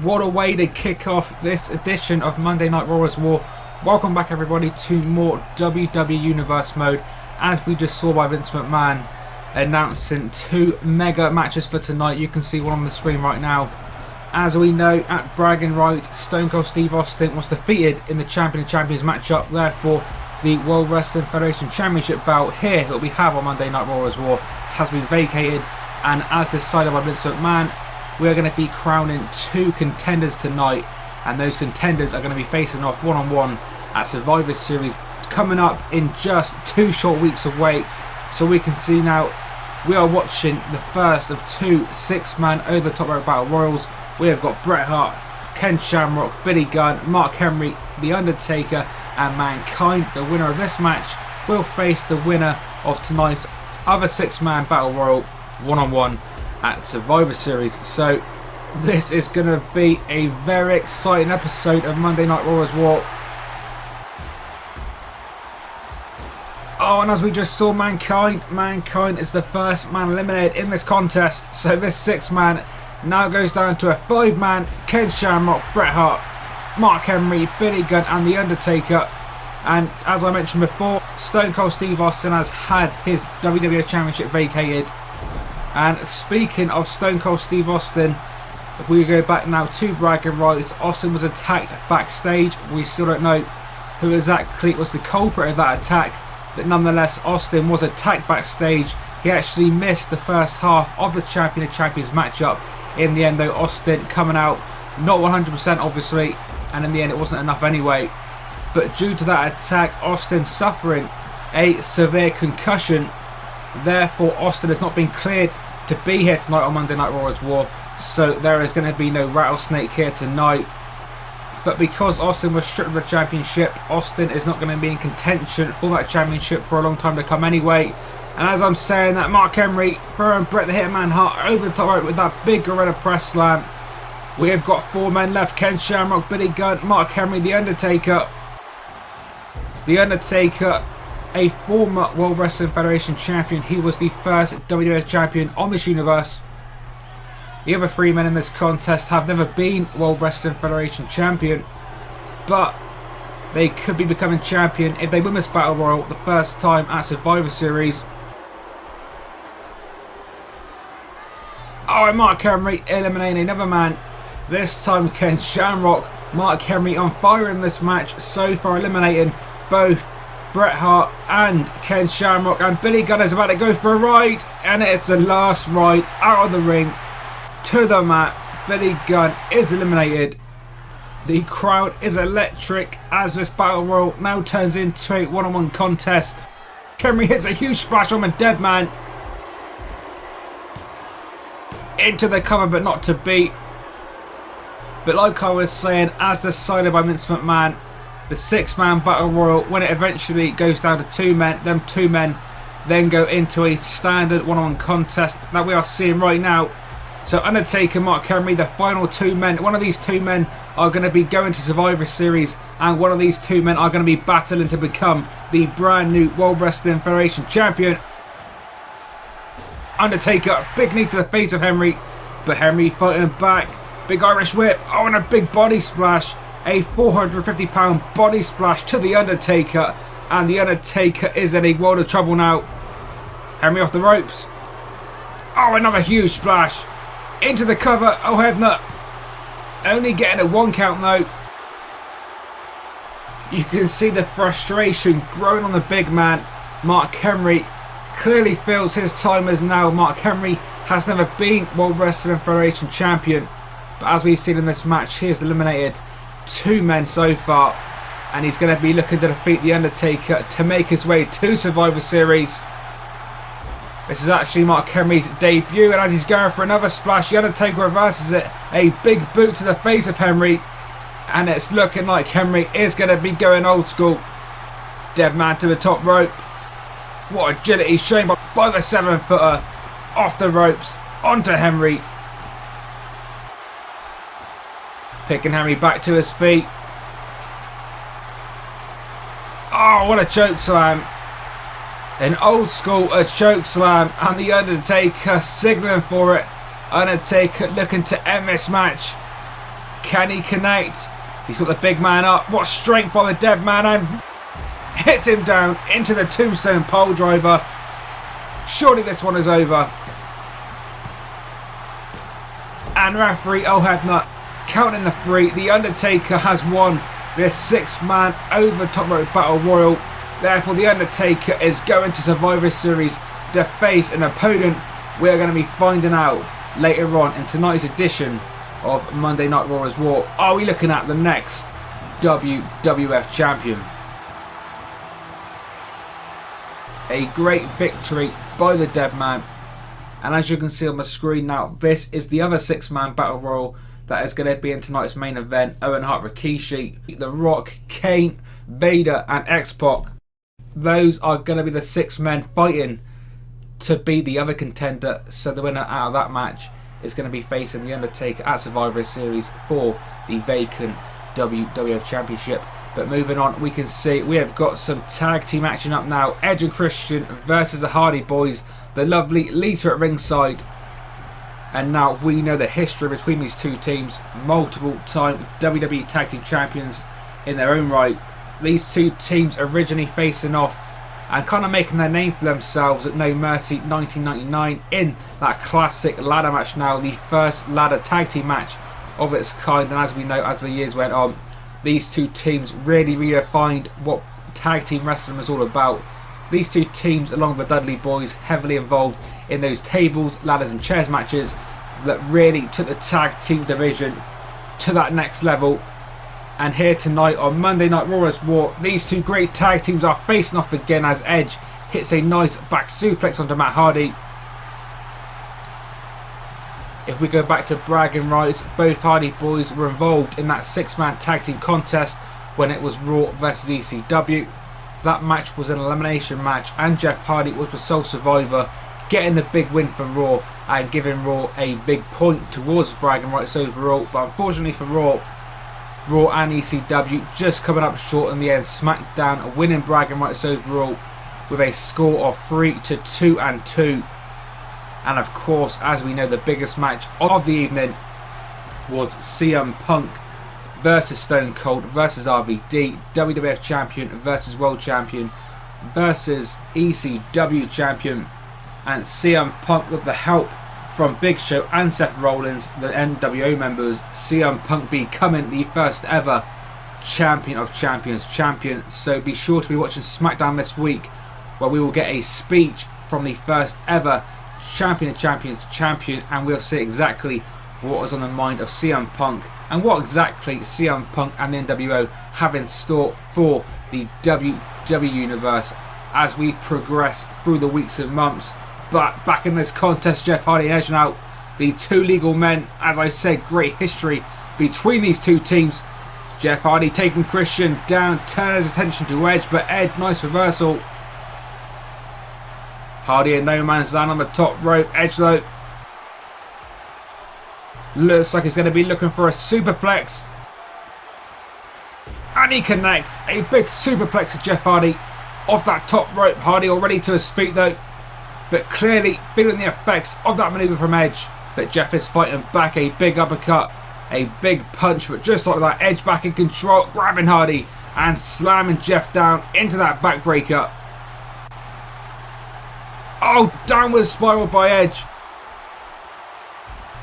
What a way to kick off this edition of Monday Night Raw's War. Welcome back everybody to more WWE Universe mode, as we just saw by Vince McMahon announcing two mega matches for tonight. You can see one on the screen right now. As we know, at Bragging Rights, Stone Cold Steve Austin was defeated in the Champion of Champions matchup. Therefore, the World Wrestling Federation Championship belt here that we have on Monday Night Raw's War has been vacated, and as decided by Vince McMahon, we are going to be crowning two contenders tonight, and those contenders are going to be facing off one-on-one at Survivor Series coming up in just 2 short weeks away. So we can see now we are watching the first of two 6-man over the top rope battle royals. We have got Bret Hart, Ken Shamrock, Billy Gunn, Mark Henry, The Undertaker and Mankind. The winner of this match will face the winner of tonight's other 6-man battle royal one-on-one at Survivor Series. So this is going to be a very exciting episode of Monday Night Raw's War. Oh, and as we just saw, Mankind is the first man eliminated in this contest. So this 6-man now goes down to a 5-man. Ken Shamrock, Bret Hart, Mark Henry, Billy Gunn and The Undertaker. And as I mentioned before, Stone Cold Steve Austin has had his WWE Championship vacated. And speaking of Stone Cold Steve Austin, if we go back now to Bragging Rights, Austin was attacked backstage. We still don't know who exactly was the culprit of that attack, but nonetheless Austin was attacked backstage. He actually missed the first half of the Champion of Champions matchup. In the end though, Austin coming out not 100% obviously, and in the end it wasn't enough anyway. But due to that attack, Austin suffering a severe concussion. Therefore, Austin has not been cleared to be here tonight on Monday Night Raw's War. So there is going to be no rattlesnake here tonight. But because Austin was stripped of the championship, Austin is not going to be in contention for that championship for a long time to come anyway. And as I'm saying that, Mark Henry throwing Bret the Hitman Hart over the top rope with that big gorilla press slam. We have got 4 men left: Ken Shamrock, Billy Gunn, Mark Henry, The Undertaker. The Undertaker, a former World Wrestling Federation champion. He was the first WWE champion on this universe. The other 3 men in this contest have never been World Wrestling Federation champion, but they could be becoming champion if they win this battle royal the first time at Survivor Series. Oh, and Mark Henry eliminating another man. This time Ken Shamrock. Mark Henry on fire in this match, so far eliminating both Bret Hart and Ken Shamrock, and Billy Gunn is about to go for a ride, and it's the last ride out of the ring to the mat. Billy Gunn is eliminated. The crowd is electric as this battle royal now turns into a one-on-one contest. Henry hits a huge splash on a dead man into the cover, but not to beat. But like I was saying, as decided by Vince McMahon, the 6-man battle royal, when it eventually goes down to 2 men, them 2 men then go into a standard one-on-one contest that we are seeing right now. So Undertaker, Mark Henry, the final 2 men. One of these 2 men are going to be going to Survivor Series, and one of these 2 men are going to be battling to become the brand new World Wrestling Federation champion. Undertaker, big knee to the face of Henry, but Henry fighting back. Big Irish whip, oh, and a big body splash. A 450-pound body splash to The Undertaker, and The Undertaker is in a world of trouble now. Henry off the ropes. Oh, another huge splash into the cover. Oh, Hebner only getting a 1 count though. You can see the frustration growing on the big man. Mark Henry clearly feels his time is now. Mark Henry has never been World Wrestling Federation champion, but as we've seen in this match, he has eliminated 2 men so far, and he's going to be looking to defeat The Undertaker to make his way to Survivor Series. This is actually Mark Henry's debut, and as he's going for another splash, The Undertaker reverses it. A big boot to the face of Henry, and it's looking like Henry is going to be going old school. Dead man to the top rope. What agility shown by the 7-footer. Off the ropes, onto Henry. Picking Henry back to his feet. Oh, what a choke slam. An old school choke slam, and The Undertaker signaling for it. Undertaker looking to end this match. Can he connect? He's got the big man up. What strength by the dead man, and hits him down into the tombstone pole driver. Surely this one is over. And referee O'Hebner counting the 3. The Undertaker has won this 6-man over top rope battle royal. Therefore, the Undertaker is going to Survivor Series to face an opponent we are going to be finding out later on in tonight's edition of Monday Night Raw's War. Are we looking at the next WWF champion? A great victory by the dead man. And as you can see on the screen now, this is the other 6-man battle royal that is going to be in tonight's main event. Owen, Hart, Rikishi, The Rock, Kane, Vader and X-Pac. Those are going to be the 6 men fighting to be the other contender. So the winner out of that match is going to be facing the Undertaker at Survivor Series for the vacant WWF Championship. But moving on, we can see we have got some tag team action up now. Edge and Christian versus the Hardy Boyz. The lovely Lita at ringside. And now we know the history between these two teams. Multiple time WWE Tag Team Champions in their own right. These two teams originally facing off and kind of making their name for themselves at No Mercy 1999 in that classic ladder match, now the first ladder tag team match of its kind. And as we know, as the years went on, these two teams really redefined what tag team wrestling was all about. These two teams, along with the Dudley Boyz, heavily involved in those tables, ladders and chairs matches that really took the tag team division to that next level. And here tonight on Monday Night Raw's War, these two great tag teams are facing off again as Edge hits a nice back suplex onto Matt Hardy. If we go back to Bragging Rights, both Hardy Boyz were involved in that 6-man tag team contest when it was Raw versus ECW. That match was an elimination match and Jeff Hardy was the sole survivor, getting the big win for Raw and giving Raw a big point towards Bragging Rights overall. But unfortunately for Raw and ECW just coming up short in the end. SmackDown winning Bragging Rights overall with a score of 3-2-2. And of course, as we know, the biggest match of the evening was CM Punk versus Stone Cold versus RVD, WWF Champion versus World Champion versus ECW Champion. And CM Punk, with the help from Big Show and Seth Rollins, the NWO members, CM Punk becoming the first ever Champion of Champions champion. So be sure to be watching SmackDown this week, where we will get a speech from the first ever Champion of Champions champion, and we'll see exactly what was on the mind of CM Punk and what exactly CM Punk and the NWO have in store for the WWE Universe as we progress through the weeks and months. But back in this contest, Jeff Hardy and Edge now, the two legal men. As I said, great history between these two teams. Jeff Hardy taking Christian down, turning his attention to Edge, but Edge, nice reversal. Hardy in no man's land on the top rope. Edge though looks like he's going to be looking for a superplex, and he connects a big superplex to Jeff Hardy off that top rope. Hardy already to his feet though, but clearly feeling the effects of that manoeuvre from Edge. But Jeff is fighting back, a big uppercut, a big punch, but just like that, Edge back in control, grabbing Hardy and slamming Jeff down into that backbreaker. Oh, downward spiral by Edge.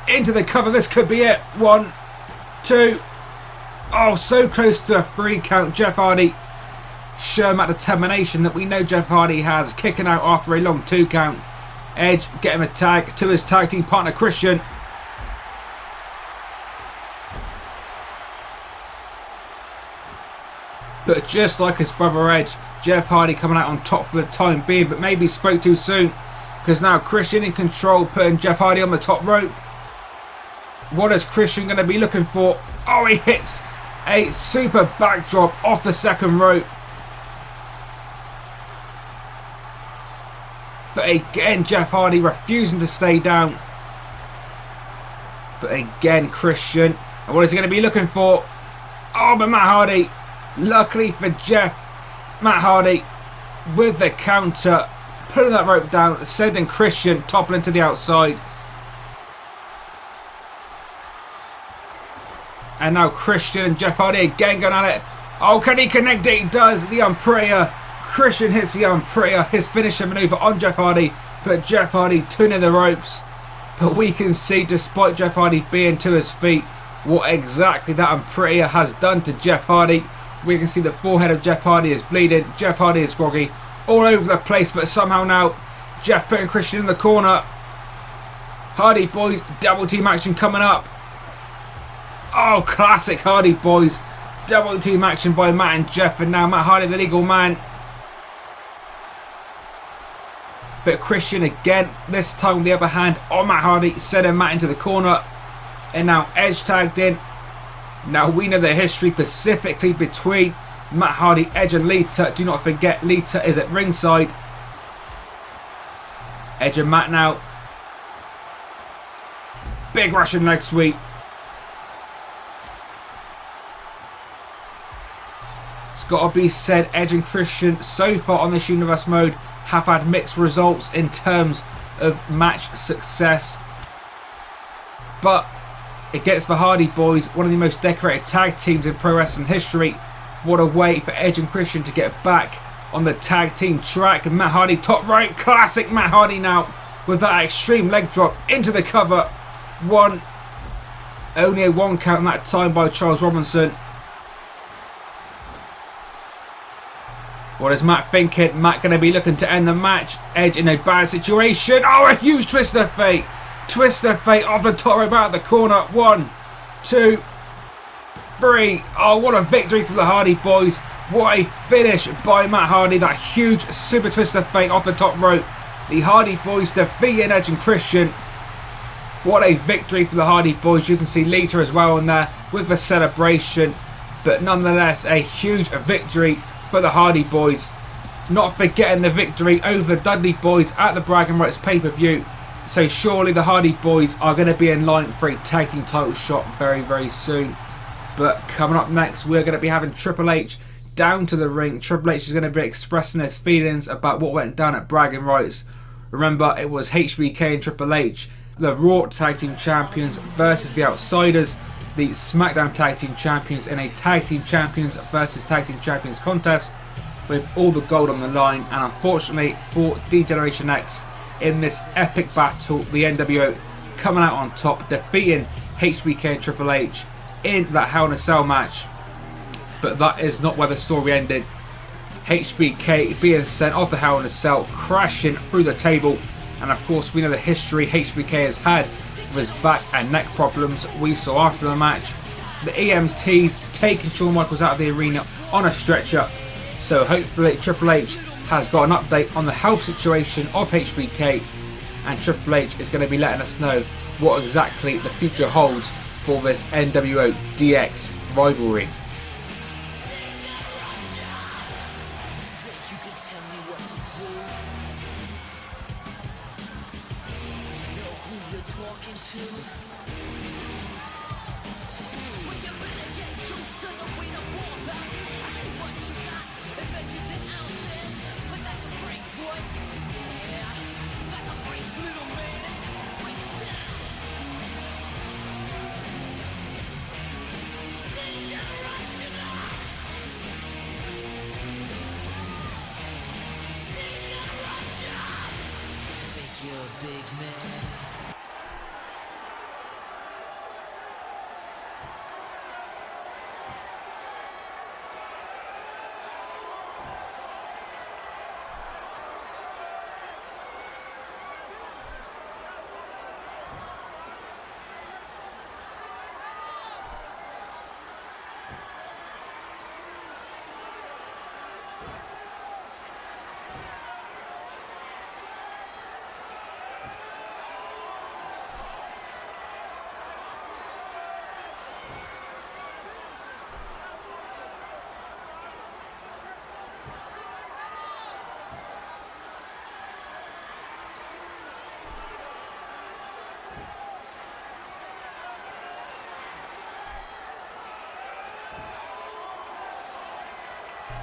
Into the cover, this could be it. 1, 2. Oh, so close to a 3 count. Jeff Hardy showing that determination that we know Jeff Hardy has, kicking out after a long 2 count. Edge getting a tag to his tag team partner Christian. But just like his brother Edge, Jeff Hardy coming out on top for the time being, but maybe spoke too soon, because now Christian in control, putting Jeff Hardy on the top rope. What is Christian going to be looking for? Oh, he hits a super backdrop off the second rope. But again, Jeff Hardy refusing to stay down. But again, Christian. And what is he going to be looking for? Oh, but Matt Hardy, luckily for Jeff, Matt Hardy with the counter, pulling that rope down, sending Christian toppling to the outside. And now Christian and Jeff Hardy again going at it. Oh, can he connect it? He does. The Umbrella. Christian hits the Umbrella. His finisher maneuver on Jeff Hardy. But Jeff Hardy tuning the ropes. But we can see, despite Jeff Hardy being to his feet, what exactly that Umbrella has done to Jeff Hardy. We can see the forehead of Jeff Hardy is bleeding. Jeff Hardy is groggy. All over the place, but somehow now Jeff putting Christian in the corner. Hardy Boys double team action coming up. Oh, classic Hardy Boys. Double team action by Matt and Jeff, and now Matt Hardy, the legal man. But Christian again, this time with the other hand on Matt Hardy, sending Matt into the corner. And now Edge tagged in. Now we know the history specifically between Matt Hardy, Edge and Lita. Do not forget, Lita is at ringside. Edge and Matt now. Big Russian leg sweep. It's got to be said, Edge and Christian so far on this Universe mode have had mixed results in terms of match success. But against the Hardy Boys, one of the most decorated tag teams in pro wrestling history, what a way for Edge and Christian to get back on the tag team track. Matt Hardy top rope, classic Matt Hardy now with that extreme leg drop into the cover. Only a 1 count that time by Charles Robinson. What is Matt thinking? Matt going to be looking to end the match. Edge in a bad situation. Oh, a huge twist of fate. Twist of fate off the top rope out of the corner. 1, 2, 3. Oh, what a victory for the Hardy Boys. What a finish by Matt Hardy. That huge super twist of fate off the top rope. The Hardy Boys defeating Edge and Christian. What a victory for the Hardy Boys. You can see Lita as well in there with the celebration. But nonetheless, a huge victory for the Hardy Boys. Not forgetting the victory over the Dudley Boys at the Bragging Rights pay-per-view. So surely the Hardy Boys are going to be in line for a tag team title shot very, very soon. But coming up next, we're going to be having Triple H down to the ring. Triple H is going to be expressing his feelings about what went down at Bragging Rights. Remember, it was HBK and Triple H, the Raw Tag Team Champions versus the Outsiders, the SmackDown Tag Team Champions, in a Tag Team Champions versus Tag Team Champions contest with all the gold on the line. And unfortunately for D-Generation X, in this epic battle, the NWO coming out on top, defeating HBK and Triple H in that Hell in a Cell match. But that is not where the story ended. HBK being sent off the Hell in a Cell, crashing through the table. And of course, we know the history HBK has had with his back and neck problems. We saw after the match the EMTs taking Shawn Michaels out of the arena on a stretcher. So hopefully Triple H has got an update on the health situation of HBK, and Triple H is going to be letting us know what exactly the future holds for this NWO DX rivalry.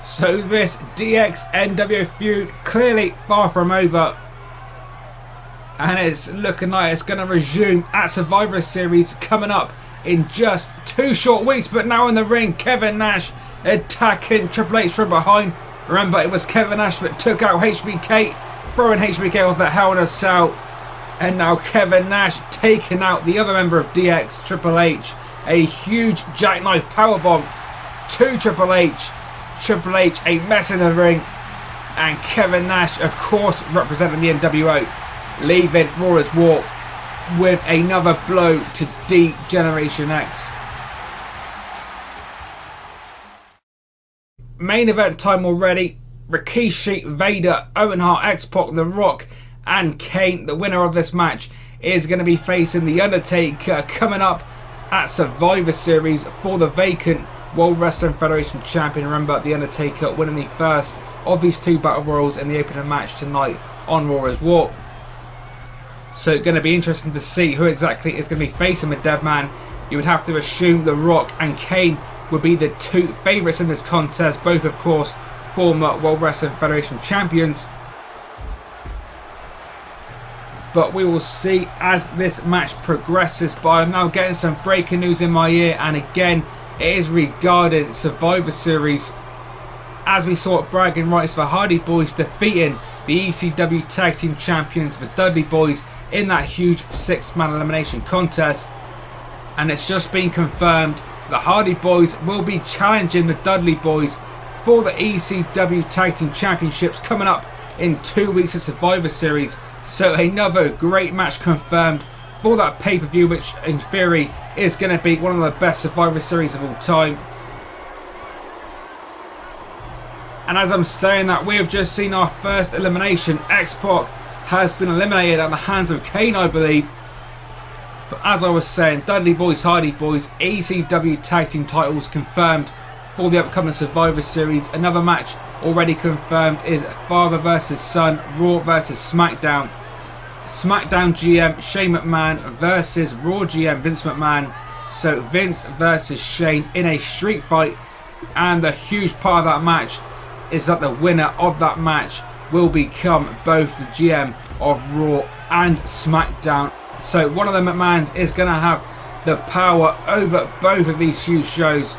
So this DX NWO feud clearly far from over, and it's looking like it's going to resume at Survivor Series coming up in just 2 short weeks. But now in the ring, Kevin Nash attacking Triple H from behind. Remember, it was Kevin Nash that took out HBK, throwing HBK off the Hell in a Cell. And now Kevin Nash taking out the other member of DX, Triple H. A huge jackknife powerbomb to Triple H. Triple H a mess in the ring. And Kevin Nash, of course, representing the NWO, leaving Raw's War with another blow to D-Generation X. Main event time already. Rikishi, Vader, Owen Hart, X-Pac, The Rock and Kane. The winner of this match is going to be facing The Undertaker coming up at Survivor Series for the vacant World Wrestling Federation Champion. Remember, The Undertaker winning the first of these 2 Battle Royals in the opening match tonight on Raw's War. So going to be interesting to see who exactly is going to be facing the dead man. You would have to assume The Rock and Kane would be the 2 favourites in this contest, both of course former World Wrestling Federation champions. But we will see as this match progresses. But I'm now getting some breaking news in my ear, and again it is regarding Survivor Series, as we saw at Bragging Rights for Hardy Boyz defeating the ECW Tag Team Champions, the Dudley Boyz, in that huge 6-man elimination contest. And it's just been confirmed the Hardy Boyz will be challenging the Dudley Boyz for the ECW Tag Team Championships coming up in 2 weeks at Survivor Series. So another great match confirmed for that pay-per-view, which in theory is going to be one of the best Survivor Series of all time. And as I'm saying that, we have just seen our first elimination. X-Pac has been eliminated at the hands of Kane, I believe. But as I was saying, Dudley Boyz, Hardy Boyz, ECW Tag Team titles confirmed for the upcoming Survivor Series. Another match already confirmed is father versus son, Raw versus SmackDown. SmackDown GM Shane McMahon versus Raw GM Vince McMahon. So Vince versus Shane in a street fight. And the huge part of that match is that the winner of that match will become both the GM of Raw and SmackDown. So one of the McMahons is going to have the power over both of these huge shows.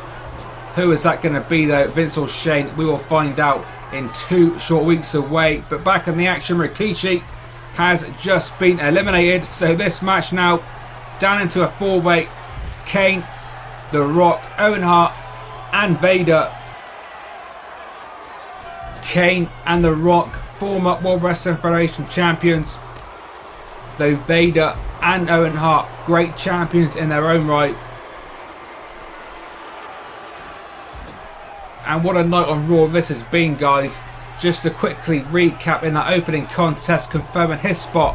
Who is that going to be though, Vince or Shane? We will find out in 2 short weeks away. But back in the action, Rikishi has just been eliminated. So this match now down into a 4-way. Kane, The Rock, Owen Hart and Vader. Kane and The Rock, former World Wrestling Federation champions. Though Vader and Owen Hart, great champions in their own right. And what a night on Raw this has been, guys. Just to quickly recap, in that opening contest, confirming his spot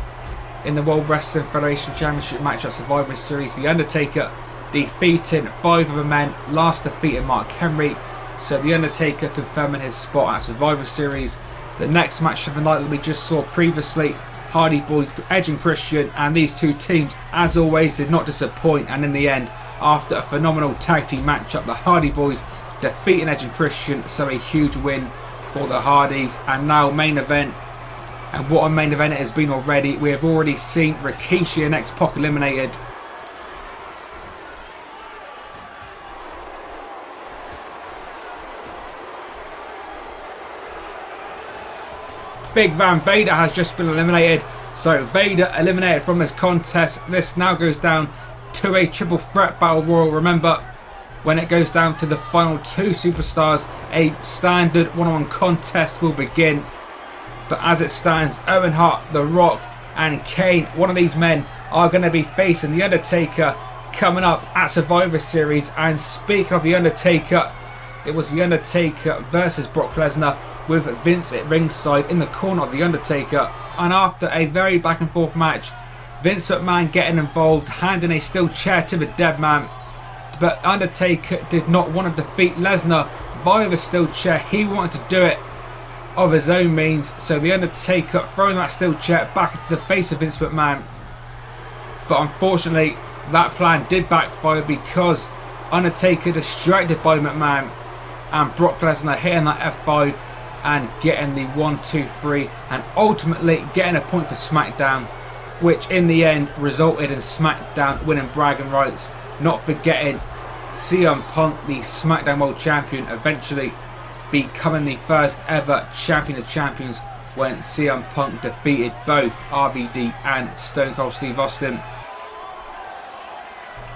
in the World Wrestling Federation Championship match at Survivor Series, The Undertaker defeating 5 of the men, last defeating Mark Henry. So The Undertaker confirming his spot at Survivor Series. The next match of the night that we just saw previously, Hardy Boyz, Edge and Christian, and these 2 teams, as always, did not disappoint. And in the end, after a phenomenal tag team matchup, the Hardy Boyz defeating Edge and Christian, so a huge win for the Hardys. And now main event, and what a main event it has been already. We have already seen Rikishi and X-Pac eliminated. Big Van Vader has just been eliminated. So Vader eliminated from this contest. This now goes down to a triple threat battle royal. Remember, when it goes down to the final 2 superstars, a standard one-on-one contest will begin. But as it stands, Owen Hart, The Rock and Kane, one of these men, are going to be facing The Undertaker coming up at Survivor Series. And speaking of The Undertaker, it was The Undertaker versus Brock Lesnar, with Vince at ringside in the corner of The Undertaker. And after a very back and forth match, Vince McMahon getting involved, handing a steel chair to the dead man. But Undertaker did not want to defeat Lesnar via the steel chair. He wanted to do it of his own means. So The Undertaker throwing that steel chair back into the face of Vince McMahon. But unfortunately, that plan did backfire, because Undertaker distracted by McMahon, and Brock Lesnar hitting that F5 and getting the 1, 2, 3, and ultimately getting a point for SmackDown, which in the end resulted in SmackDown winning Bragging Rights Not forgetting CM Punk, the SmackDown World Champion, eventually becoming the first ever Champion of Champions when CM Punk defeated both RVD and Stone Cold Steve Austin.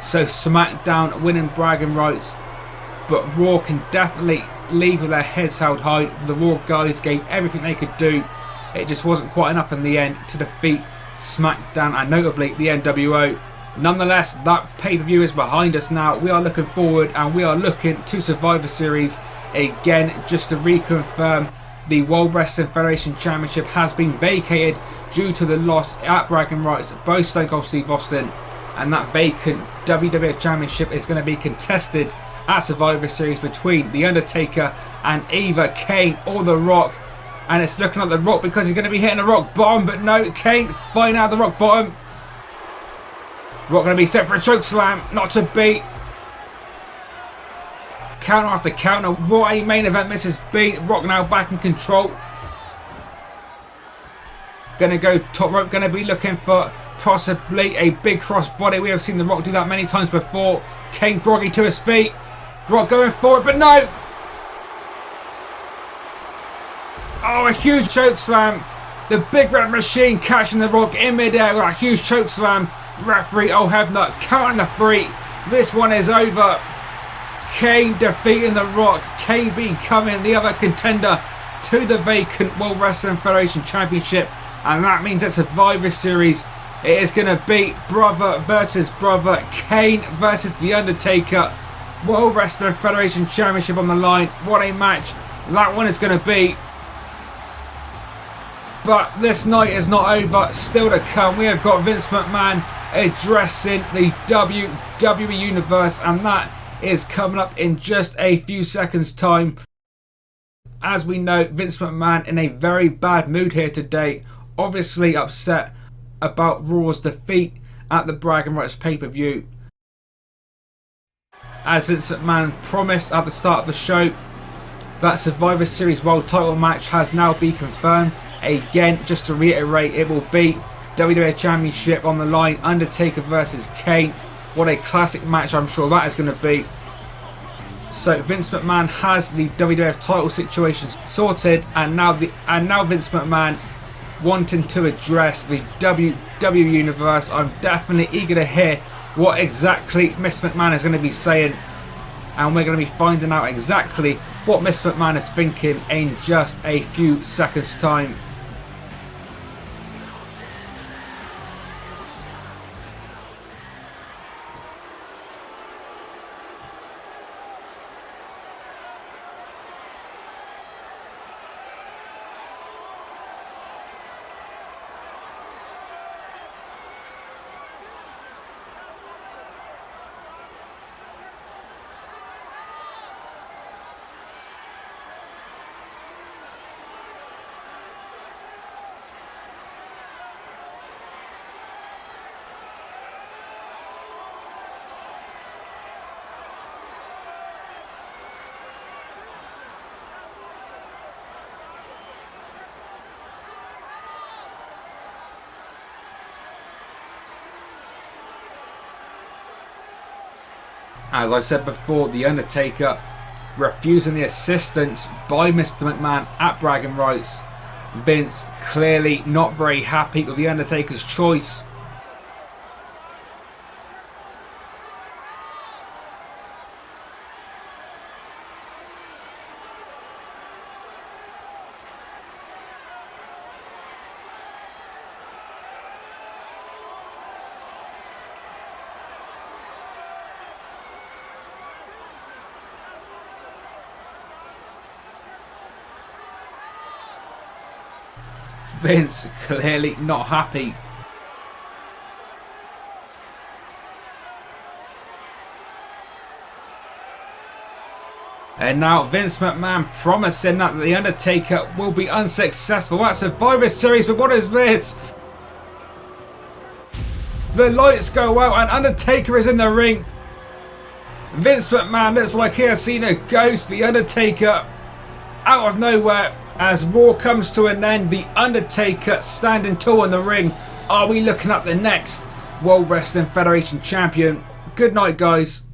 So SmackDown winning bragging rights, but Raw can definitely leave with their heads held high. The Raw guys gave everything they could do. It just wasn't quite enough in the end to defeat SmackDown and notably the NWO. Nonetheless, that pay-per-view is behind us now. We are looking forward and we are looking to Survivor Series again, just to reconfirm the World Wrestling Federation Championship has been vacated due to the loss at bragging rights of both Stone Cold Steve Austin, and that vacant WWE Championship is going to be contested at Survivor Series between The Undertaker and either Kane or The Rock. And it's looking like The Rock because he's going to be hitting the rock bottom, but no, Kane flying out of the rock bottom. Rock going to be set for a choke slam, not to beat. Counter after counter, what a main event this has been. Rock now back in control. Going to go top rope, going to be looking for possibly a big crossbody. We have seen The Rock do that many times before. Kane groggy to his feet. Rock going for it, but no! Oh, a huge choke slam. The Big Red Machine catching The Rock in midair with a huge choke slam. Referee O'Hebner counting the 3. This one is over. Kane defeating The Rock. Kane becoming the other contender to the vacant World Wrestling Federation Championship. And that means at Survivor Series, it is going to be brother versus brother. Kane versus The Undertaker. World Wrestling Federation Championship on the line. What a match that one is going to be. But this night is not over. Still to come, we have got Vince McMahon addressing the WWE Universe, and that is coming up in just a few seconds time. As we know, Vince McMahon in a very bad mood here today, obviously upset about Raw's defeat at the Bragging Rights pay-per-view. As Vince McMahon promised at the start of the show, that Survivor Series World title match has now been confirmed. Again, just to reiterate, it will be WWE Championship on the line, Undertaker versus Kane. What a classic match I'm sure that is going to be. So Vince McMahon has the WWF title situation sorted, and now Vince McMahon wanting to address the WWE Universe. I'm definitely eager to hear what exactly Miss McMahon is going to be saying, and we're going to be finding out exactly what Miss McMahon is thinking in just a few seconds time. As I said before, The Undertaker refusing the assistance by Mr. McMahon at bragging rights. Vince clearly not very happy with The Undertaker's choice. Vince clearly not happy. And now Vince McMahon promising that The Undertaker will be unsuccessful at Survivor Series. But what is this? The lights go out and Undertaker is in the ring. Vince McMahon looks like he has seen a ghost. The Undertaker out of nowhere. As Raw comes to an end, The Undertaker standing tall in the ring. Are we looking at the next World Wrestling Federation Champion? Good night, guys.